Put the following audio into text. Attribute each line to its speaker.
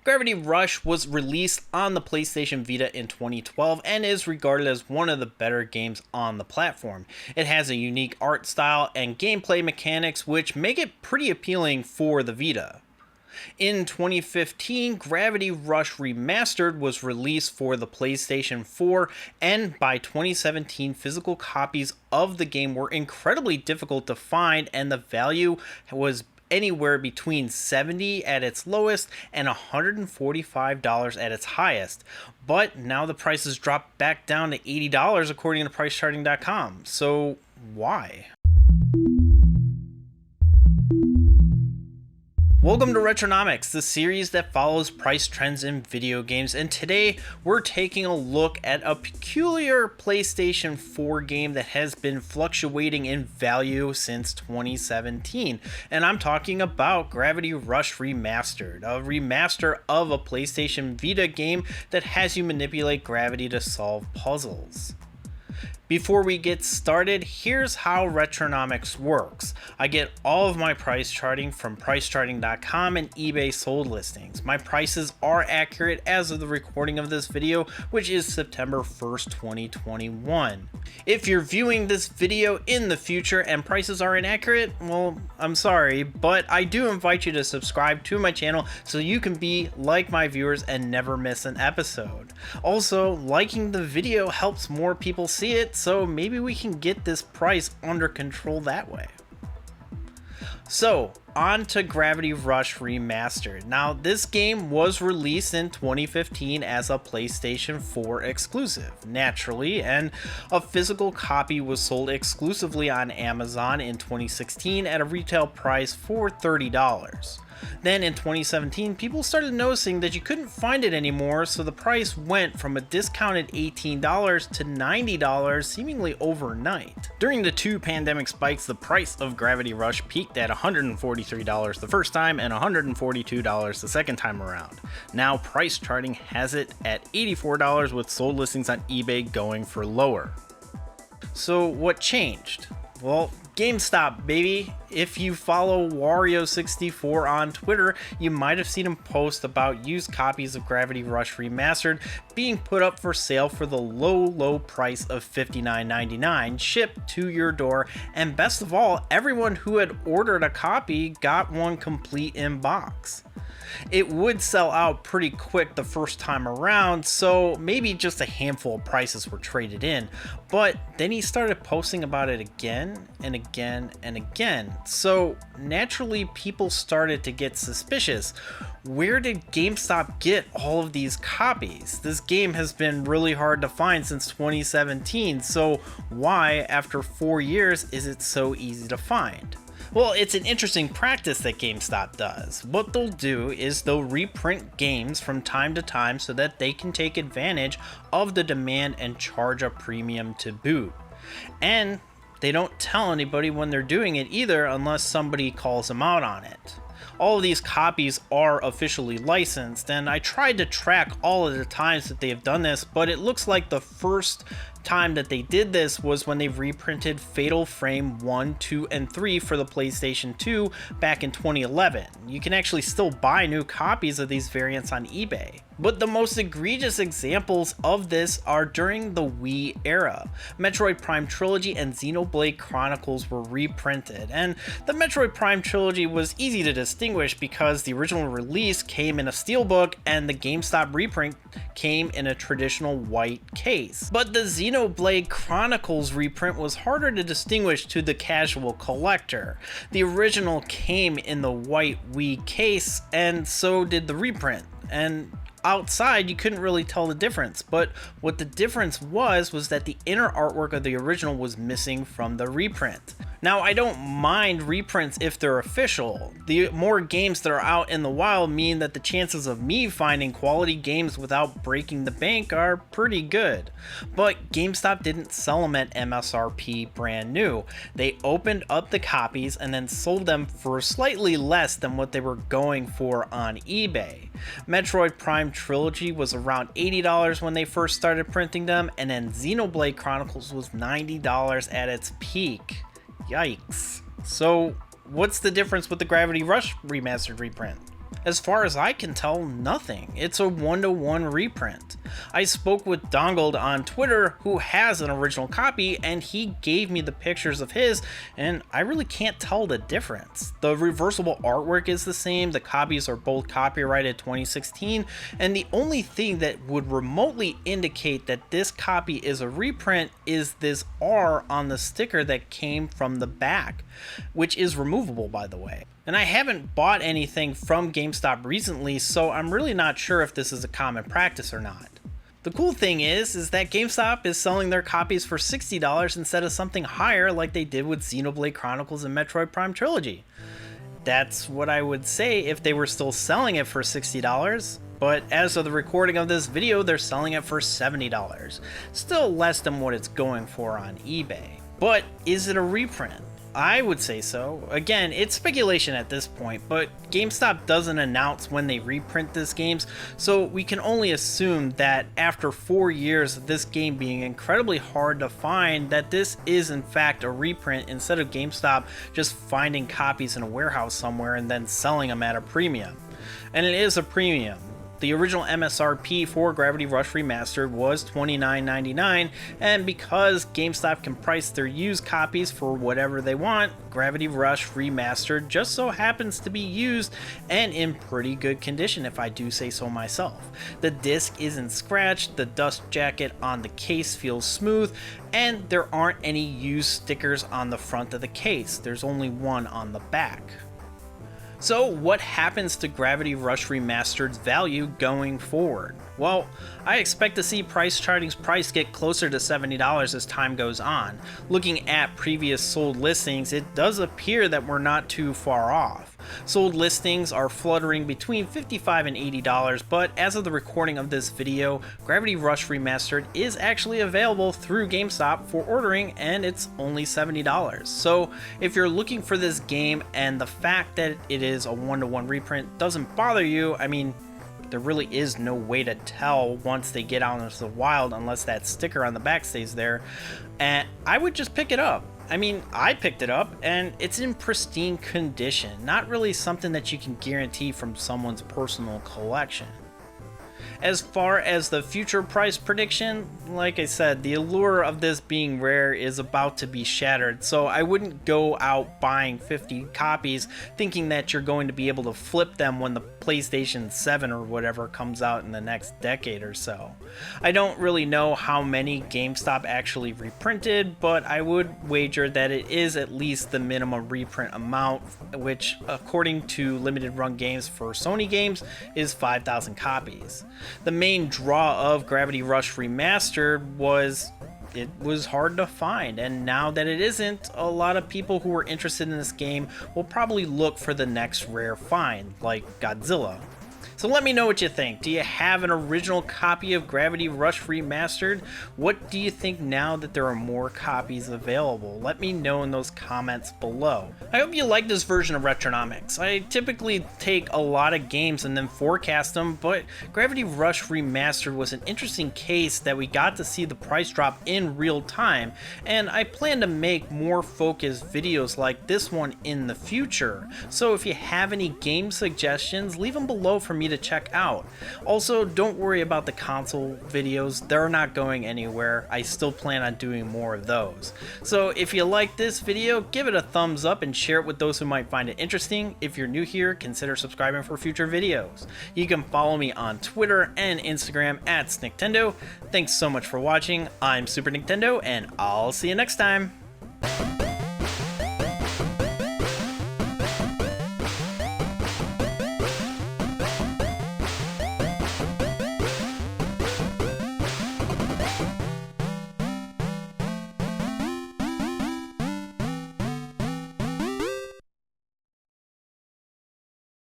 Speaker 1: Gravity Rush was released on the PlayStation Vita in 2012 and is regarded as one of the better games on the platform. It has a unique art style and gameplay mechanics which make it pretty appealing for the Vita. In 2015, Gravity Rush Remastered was released for the PlayStation 4, and by 2017, physical copies of the game were incredibly difficult to find, and the value was anywhere between $70 at its lowest and $145 at its highest. But now the prices dropped back down to $80 according to PriceCharting.com. So why? Welcome to Retronomics, the series that follows price trends in video games, and today we're taking a look at a peculiar PlayStation 4 game that has been fluctuating in value since 2017, and I'm talking about Gravity Rush Remastered, a remaster of a PlayStation Vita game that has you manipulate gravity to solve puzzles. Before we get started, here's how Retronomics works. I get all of my price charting from PriceCharting.com and eBay sold listings. My prices are accurate as of the recording of this video, which is September 1st, 2021. If you're viewing this video in the future and prices are inaccurate, well, I'm sorry, but I do invite you to subscribe to my channel so you can be like my viewers and never miss an episode. Also, liking the video helps more people see it, so maybe we can get this price under control that way. So, on to Gravity Rush Remastered. Now, this game was released in 2015 as a PlayStation 4 exclusive, naturally, and a physical copy was sold exclusively on Amazon in 2016 at a retail price for $30. Then in 2017, people started noticing that you couldn't find it anymore, so the price went from a discounted $18 to $90 seemingly overnight. During the two pandemic spikes, the price of Gravity Rush peaked at $143 the first time and $142 the second time around. Now price charting has it at $84 with sold listings on eBay going for lower. So what changed? Well, Gamestop, baby. If you follow Wario64 on Twitter, you might have seen him post about used copies of Gravity Rush Remastered being put up for sale for the low price of $59.99, shipped to your door, and best of all, everyone who had ordered a copy got one complete in box. It would sell out pretty quick the first time around, so maybe just a handful of prices were traded in, but then he started posting about it again and again and again, so naturally people started to get suspicious. Where did GameStop get all of these copies? This game has been really hard to find since 2017, so why, after 4 years, is it so easy to find? Well, it's an interesting practice that GameStop does. What they'll do is they'll reprint games from time to time so that they can take advantage of the demand and charge a premium to boot. And they don't tell anybody when they're doing it either unless somebody calls them out on it. All of these copies are officially licensed, and I tried to track all of the times that they have done this, but it looks like the first time that they did this was when they reprinted Fatal Frame 1, 2, and 3 for the PlayStation 2 back in 2011. You can actually still buy new copies of these variants on eBay. But the most egregious examples of this are during the Wii era. Metroid Prime Trilogy and Xenoblade Chronicles were reprinted, and the Metroid Prime Trilogy was easy to distinguish because the original release came in a steelbook and the GameStop reprint came in a traditional white case. But the Xenoblade Chronicles reprint was harder to distinguish to the casual collector. The original came in the white Wii case, and so did the reprint. And outside you couldn't really tell the difference, but what the difference was that the inner artwork of the original was missing from the reprint. Now, I don't mind reprints if they're official. The more games that are out in the wild mean that the chances of me finding quality games without breaking the bank are pretty good. But GameStop didn't sell them at MSRP brand new. They opened up the copies and then sold them for slightly less than what they were going for on eBay. Metroid Prime Trilogy was around $80 when they first started printing them, and then Xenoblade Chronicles was $90 at its peak. Yikes. So what's the difference with the Gravity Rush Remastered reprint? As far as I can tell, nothing. It's a one-to-one reprint. I spoke with Dongled on Twitter, who has an original copy, and he gave me the pictures of his, and I really can't tell the difference. The reversible artwork is the same, the copies are both copyrighted 2016, and the only thing that would remotely indicate that this copy is a reprint is this R on the sticker that came from the back, which is removable, by the way. And I haven't bought anything from GameStop recently, so I'm really not sure if this is a common practice or not. The cool thing is that GameStop is selling their copies for $60 instead of something higher like they did with Xenoblade Chronicles and Metroid Prime Trilogy. That's what I would say if they were still selling it for $60, but as of the recording of this video, they're selling it for $70. Still less than what it's going for on eBay. But is it a reprint? I would say so. Again, it's speculation at this point, but GameStop doesn't announce when they reprint these games, so we can only assume that after 4 years of this game being incredibly hard to find, that this is in fact a reprint instead of GameStop just finding copies in a warehouse somewhere and then selling them at a premium. And it is a premium. The original MSRP for Gravity Rush Remastered was $29.99, and because GameStop can price their used copies for whatever they want, Gravity Rush Remastered just so happens to be used and in pretty good condition, if I do say so myself. The disc isn't scratched, the dust jacket on the case feels smooth, and there aren't any used stickers on the front of the case. There's only one on the back. So what happens to Gravity Rush Remastered's value going forward? Well, I expect to see price charting's price get closer to $70 as time goes on. Looking at previous sold listings, it does appear that we're not too far off. Sold listings are fluttering between $55 and $80, but as of the recording of this video, Gravity Rush Remastered is actually available through GameStop for ordering, and it's only $70. So if you're looking for this game and the fact that it is a one-to-one reprint doesn't bother you, I mean, there really is no way to tell once they get out into the wild unless that sticker on the back stays there, and I would just pick it up. I mean, I picked it up and it's in pristine condition, not really something that you can guarantee from someone's personal collection. As far as the future price prediction, like I said, the allure of this being rare is about to be shattered, so I wouldn't go out buying 50 copies thinking that you're going to be able to flip them when the PlayStation 7 or whatever comes out in the next decade or so. I don't really know how many GameStop actually reprinted, but I would wager that it is at least the minimum reprint amount, which according to limited run games for Sony games is 5,000 copies. The main draw of Gravity Rush Remastered was it was hard to find, and now that it isn't, a lot of people who are interested in this game will probably look for the next rare find, like Godzilla. So let me know what you think. Do you have an original copy of Gravity Rush Remastered? What do you think now that there are more copies available? Let me know in those comments below. I hope you like this version of Retronomics. I typically take a lot of games and then forecast them, but Gravity Rush Remastered was an interesting case that we got to see the price drop in real time, and I plan to make more focused videos like this one in the future. So if you have any game suggestions, leave them below for me to check out. Also, don't worry about the console videos, they're not going anywhere. I still plan on doing more of those. So if you like this video, give it a thumbs up and share it with those who might find it interesting. If you're new here, consider subscribing for future videos. You can follow me on Twitter and Instagram at Nicktendo. Thanks so much for watching. I'm Super Nicktendo, and I'll see you next time.